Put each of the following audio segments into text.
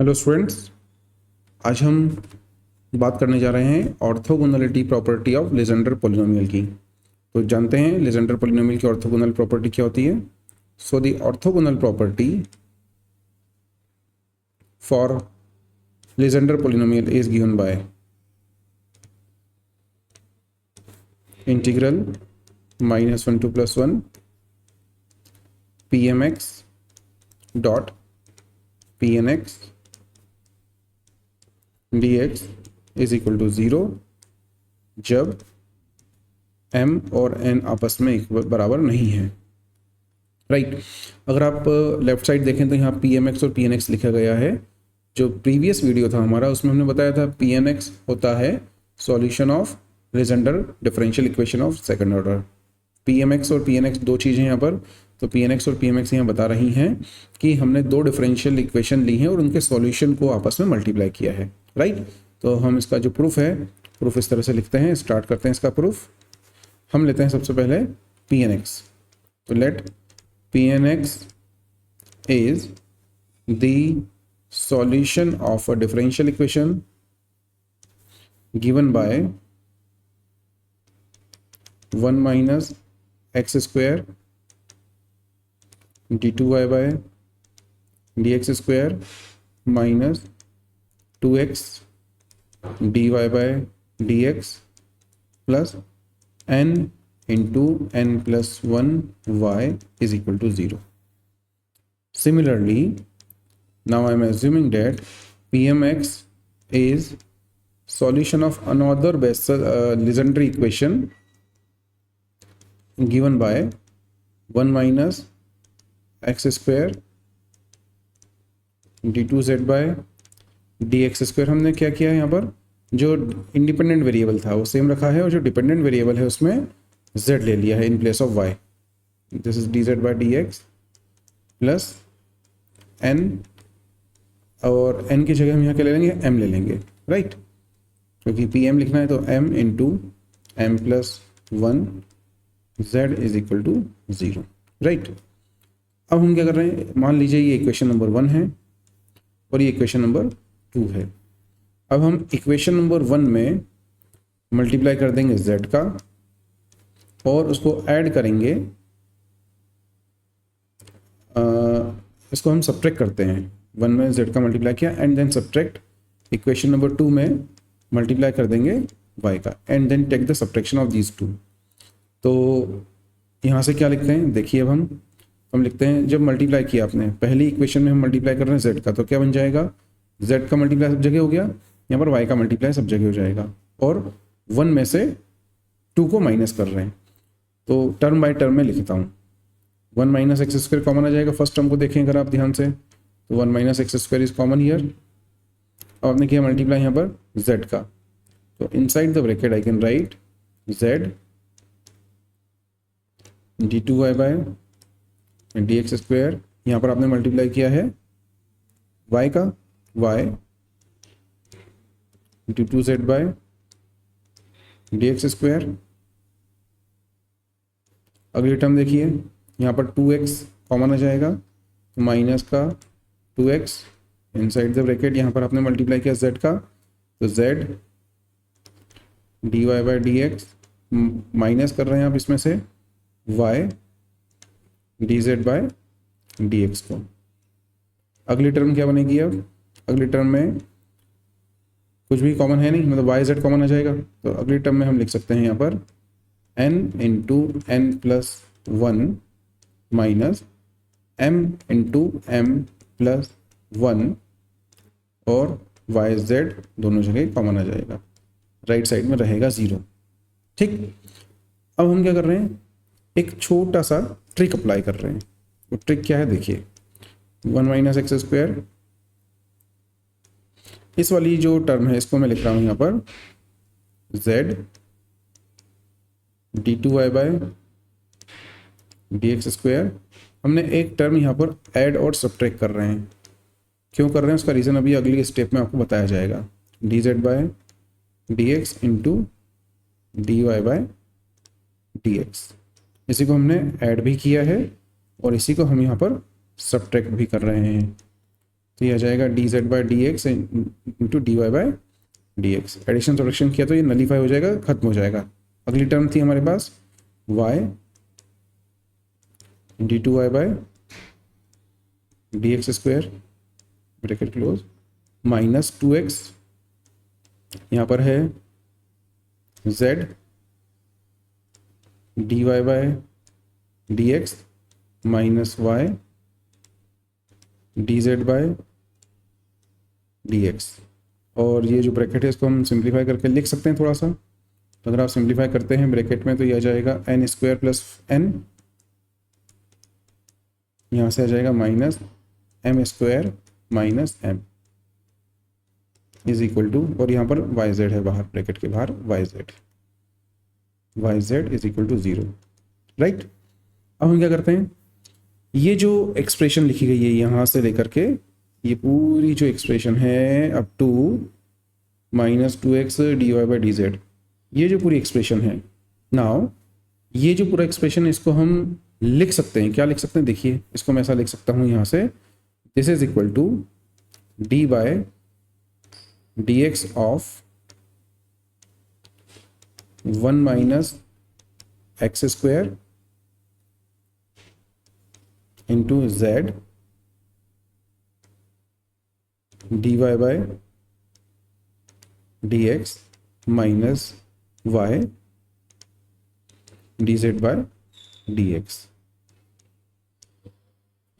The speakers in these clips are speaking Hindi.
हेलो स्टूडेंट्स, आज हम बात करने जा रहे हैं orthogonality property of Legendre polynomial की। तो जानते हैं लेजेंडर पॉलिनोमियल की ऑर्थोगोनल प्रॉपर्टी क्या होती है। So the orthogonal property for Legendre polynomial is given by integral -1 to +1 pmx dot pnx dx is equal to 0 जब m और n आपस में बराबर नहीं है। राइट अगर आप लेफ्ट साइड देखें तो यहाँ pmx और pnx लिखा गया है। जो प्रीवियस वीडियो था हमारा उसमें हमने बताया था pnx होता है solution of Legender differential equation of second order. pmx और pnx दो चीज़ें यहाँ पर, तो pnx और pmx यहाँ बता रही हैं कि हमने दो डिफरेंशियल इक्वेशन ली हैं और उनके सॉल्यूशन को आपस में मल्टीप्लाई किया है। राइट तो हम इसका जो प्रूफ है, प्रूफ इस तरह से लिखते हैं, स्टार्ट करते हैं इसका प्रूफ। हम लेते हैं सबसे पहले pnx। तो late pnx is the solution of a differential equation given by 1 minus x square d2y by dx square minus 2x dy by dx plus n into n plus 1 y is equal to 0. Similarly, now I am assuming that pmx is solution of another Legendre equation given by 1 minus x square d2z by dx square। हमने क्या किया है यहाँ पर, जो इंडिपेंडेंट वेरिएबल था वो सेम रखा है और जो डिपेंडेंट वेरिएबल है उसमें z ले लिया है in place of y। This is dz by dx plus n, और n की जगह हम यहाँ क्या ले लेंगे, m ले लेंगे। राइट क्योंकि pm लिखना है तो m into m plus 1 z is equal to 0। Right अब हम क्या कर रहे हैं, मान लीजिए ये इक्वेशन नंबर 1 है और ये इक्वेशन नंबर 2 है। अब हम इक्वेशन नंबर 1 में मल्टीप्लाई कर देंगे z का और उसको ऐड करेंगे, इसको हम सब्ट्रैक्ट करते हैं। 1 में z का मल्टीप्लाई किया and then subtract, equation number 2 में मल्टीप्लाई कर देंगे y का and then take the subtraction of these two. तो यहाँ से क्या लिखते हैं, देखिए अब हम लिखते हैं, जब मल्टीप्लाई किया आपने पहली इक्वेशन में हम मल्टीप्लाई कर रहे हैं z का, तो क्या बन जाएगा, z का मल्टीप्लाई सब जगह हो गया, यहाँ पर y का मल्टीप्लाई सब जगह हो जाएगा और 1 में से 2 को माइनस कर रहे हैं। तो टर्म बाय टर्म में लिखता हूँ। 1 माइनस एक्स स्क्वायर कॉमन आ जाएगा, फर्स्ट टर्म को देखें अगर आप ध्यान से, तो 1 minus x square is common here. अब आपने किया मल्टीप्लाई यहाँ पर z का, तो inside the bracket I can write z d2y by dx square, यहाँ पर आपने मल्टीप्लाई किया है y का, y d2z by dx square. अगली टर्म देखिए, यहाँ पर 2x कॉमन आ जाएगा, तो माइनस का 2x इनसाइड द ब्रैकेट, यहाँ पर आपने मल्टीप्लाई किया z का, तो z dy by dx minus कर रहे हैं आप इसमें से y dz बाय dx को। अगली टर्म क्या बनेगी, अब अगली टर्म में कुछ भी कॉमन है नहीं, मतलब yz कॉमन आ जाएगा, तो अगली टर्म में हम लिख सकते हैं यहाँ पर n into n plus 1 minus m into m plus 1 और yz दोनों जगह कॉमन आ जाएगा, राइट साइड में रहेगा 0। ठीक, अब हम क्या कर रहे हैं, एक छोटा सा ट्रिक अप्लाई कर रहे हैं। वो ट्रिक क्या है देखिए, 1 माइनस एक्स स्क्वायर, इस वाली जो टर्म है इसको मैं लिख रहा हूँ यहाँ पर z d2y by dx square. हमने एक टर्म यहाँ पर ऐड और सब्ट्रैक्ट कर रहे हैं, क्यों कर रहे हैं उसका रीज़न अभी अगली स्टेप में आपको बताया जाएगा। dz by dx into dy by dx, इसी को हमने ऐड भी किया है और इसी को हम यहाँ पर सब्ट्रैक्ट भी कर रहे हैं। तो ये आ जाएगा d z by d x into d y by d x. Addition subtraction किया तो ये नलीफाई हो जाएगा, खत्म हो जाएगा। अगली टर्म थी हमारे पास y d two y by d x square bracket close minus 2x, यहाँ पर है z d y by d x minus y d z by d x. और ये जो ब्रैकेट है इसको हम सिंप्लीफाई करके लिख सकते हैं थोड़ा सा। तो अगर आप सिंप्लीफाई करते हैं ब्रैकेट में तो ये आ जाएगा n स्क्वायर प्लस n, यहाँ से आ जाएगा minus m square minus m is equal to, और यहाँ पर वाई जेड है बाहर, ब्रैकेट के बाहर y z is equal to 0, right. अब हम क्या करते हैं, ये जो एक्सप्रेशन लिखी गई है यहाँ से लेकर के ये पूरी जो एक्सप्रेशन है up to minus 2x d y by d z, ये जो पूरी एक्सप्रेशन है, नाउ ये जो पूरा एक्सप्रेशन है इसको हम लिख सकते हैं। क्या लिख सकते हैं, देखिए इसको मैं ऐसा लिख सकता हूँ यहाँ से, this is equal to d by d x of 1 minus x square into z d y by d x minus y d z by d x.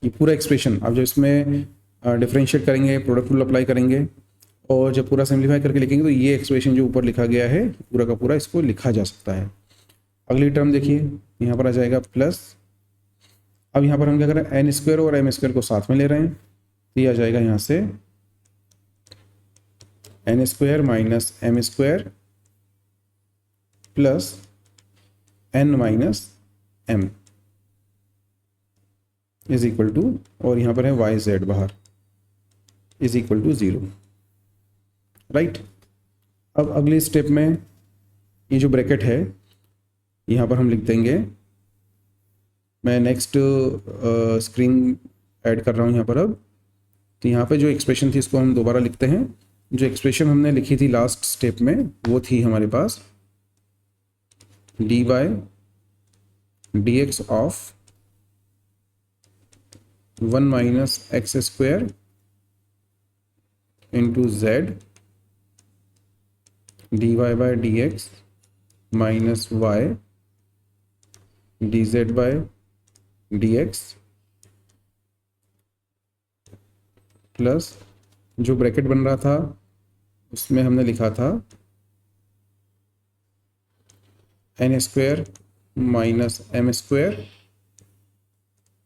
ये पूरा एक्सप्रेशन अब जब इसमें डिफरेंशिएट करेंगे, प्रोडक्ट रूल अप्लाई करेंगे और जब पूरा सिंप्लीफाई करके लिखेंगे तो ये एक्सप्रेशन जो ऊपर लिखा गया है पूरा का पूरा इसको लिखा जा सकता है। अगली टर्म देखिए यहाँ पर आ जाएगा प्लस, अब यहाँ पर हम क्या करें, एन स्क्वायर और एम स्क्वायर को साथ में ले रहे हैं तो ये आ जाएगा यहाँ से n square minus m square plus n minus m is equal to, और यहाँ पर है वाई जेड बाहर इज इक्वल टू 0, राइट। अब अगले स्टेप में ये जो ब्रैकेट है यहाँ पर हम लिख देंगे, मैं नेक्स्ट स्क्रीन ऐड कर रहा हूँ यहाँ पर। अब तो यहाँ पे जो एक्सप्रेशन थी इसको हम दोबारा लिखते हैं। जो एक्सप्रेशन हमने लिखी थी लास्ट स्टेप में वो थी हमारे पास d by d x of 1 minus x square into z d y by d x minus y d z by d x plus जो ब्रैकेट बन रहा था उसमें हमने लिखा था n square minus m square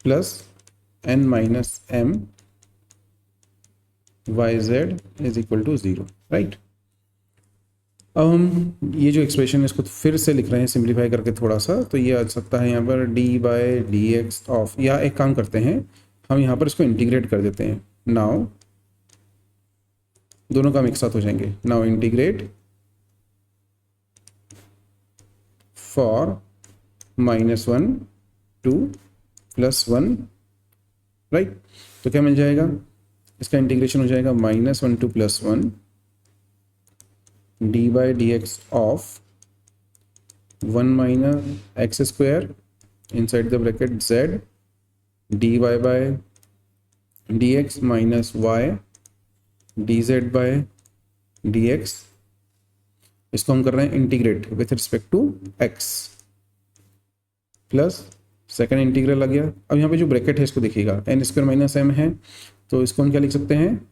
plus n minus m y z is equal to 0, right. अब हम ये जो एक्सप्रेशन है इसको फिर से लिख रहे हैं सिंप्लीफाई करके थोड़ा सा, तो ये आ सकता है यहाँ पर D by d x of, या एक काम करते हैं हम यहाँ पर इसको इंटीग्रेट कर देते हैं। नाउ दोनों काम एक साथ हो जाएंगे। Now integrate for -1 to +1, right. तो क्या मिल जाएगा, इसका इंटीग्रेशन हो जाएगा -1 to +1 d by d x of 1 minus x square inside the bracket z d y by d x minus y d z by d x. इसको हम कर रहे हैं integrate with respect to x, plus second integral आ गया। अब यहाँ पे जो ब्रैकेट है इसको देखिएगा, एन स्क्वायर माइनस एम है तो इसको हम क्या लिख सकते हैं,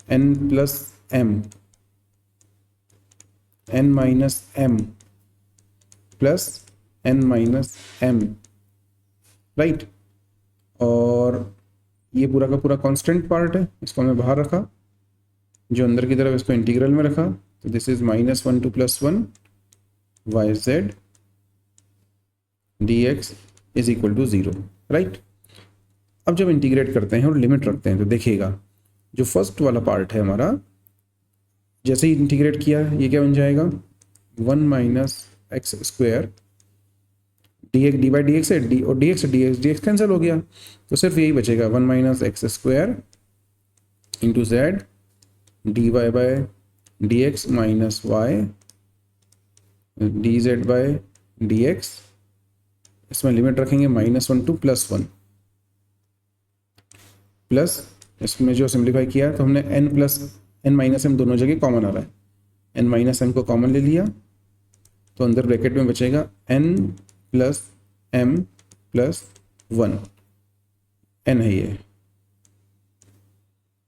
n plus m, n minus m plus n minus m, right. और ये पूरा का पूरा कांस्टेंट पार्ट है, इसको हमने बाहर रखा, जो अंदर की तरफ इसको इंटीग्रल में रखा। तो this is -1 to +1 y z d x is equal to 0, right. अब जब इंटीग्रेट करते हैं और लिमिट रखते हैं तो देखिएगा जो फर्स्ट वाला पार्ट है हमारा, जैसे ही इंटीग्रेट किया ये क्या बन जाएगा, 1 minus x square d by d x है, डी और डी एक्स कैंसिल हो गया तो सिर्फ यही बचेगा 1 minus x square into z d y by d x minus y d z by d x, इसमें लिमिट रखेंगे -1 टू +1 प्लस इसमें जो सिंप्लीफाई किया तो हमने n plus n minus m दोनों जगह कॉमन आ रहा है, n माइनस m को कॉमन ले लिया तो अंदर ब्रैकेट में बचेगा n plus m plus 1, n है ये,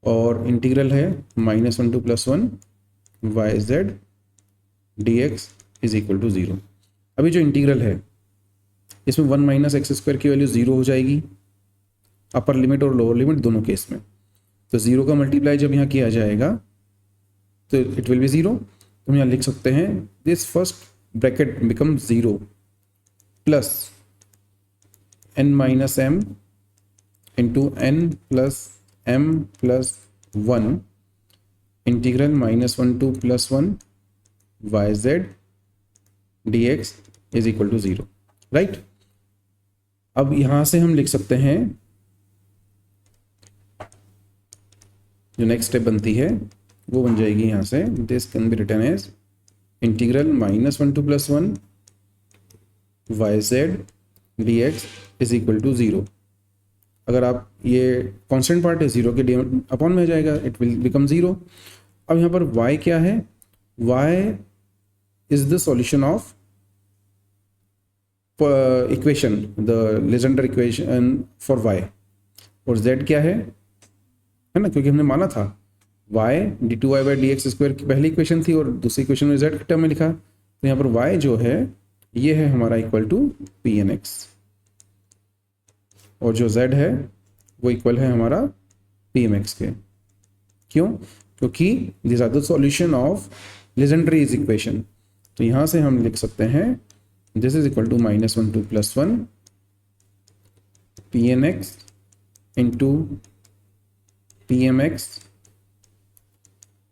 और इंटीग्रल है -1 to +1 y z d x is equal to 0। अभी जो इंटीग्रल है इसमें 1 माइनस एक्स स्क्वायर की वैल्यू 0 हो जाएगी, अपर लिमिट और लोअर लिमिट दोनों केस में। तो 0 का मल्टीप्लाई जब यहाँ किया जाएगा तो इट विल बी 0। तो हम यहाँ लिख सकते हैं this first bracket become 0 plus n minus m into n plus m plus 1 integral -1 to +1 y z d x is equal to 0, right. अब यहाँ से हम लिख सकते हैं जो नेक्स्ट स्टेप बनती है वो बन जाएगी यहाँ से, this can be written as integral -1 to +1 y z d x is equal to 0। अगर आप ये कांस्टेंट पार्ट है 0 के अपॉन में आ जाएगा, इट विल बिकम 0। अब यहाँ पर y क्या है, y is the solution of equation, the Legender equation for y, और z क्या है ना, क्योंकि हमने माना था y d2y by d x square की पहली इक्वेशन थी और दूसरी इक्वेशन में z के टर्म में लिखा, तो यहाँ पर y जो है ये है हमारा equal to p n x, और जो z है वो इक्वल है हमारा पी एम एक्स के। क्यों? क्योंकि this are the solution of Legendre's equation. तो यहाँ से हम लिख सकते हैं this is equal to -1 to +1 p n x into p m x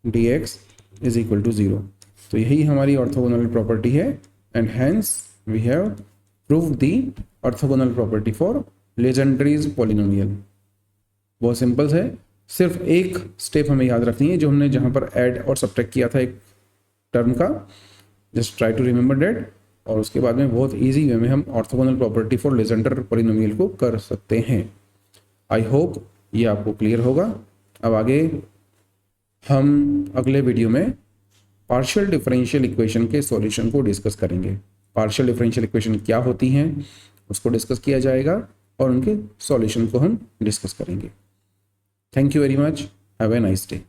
d x is equal to 0। तो यही हमारी ऑर्थोगोनल प्रॉपर्टी है, and hence we have proved the orthogonal property for Legendre's polynomial. बहुत सिंपल है, सिर्फ एक स्टेप हमें याद रखनी है जो हमने जहाँ पर ऐड और सब्ट्रैक्ट किया था एक टर्म का, just try to remember that, और उसके बाद में बहुत इजी वे में हम orthogonal property for Legendre polynomial को कर सकते हैं। आई होप ये आपको क्लियर होगा। अब आगे हम अगले वीडियो में पार्शियल डिफरेंशियल इक्वेशन के सॉल्यूशन को डिस्कस करेंगे। पार्शियल डिफरेंशियल इक्वेशन क्या होती हैं उसको डिस्कस किया जाएगा और उनके सॉल्यूशन को हम डिस्कस करेंगे। Thank you very much, have a nice day.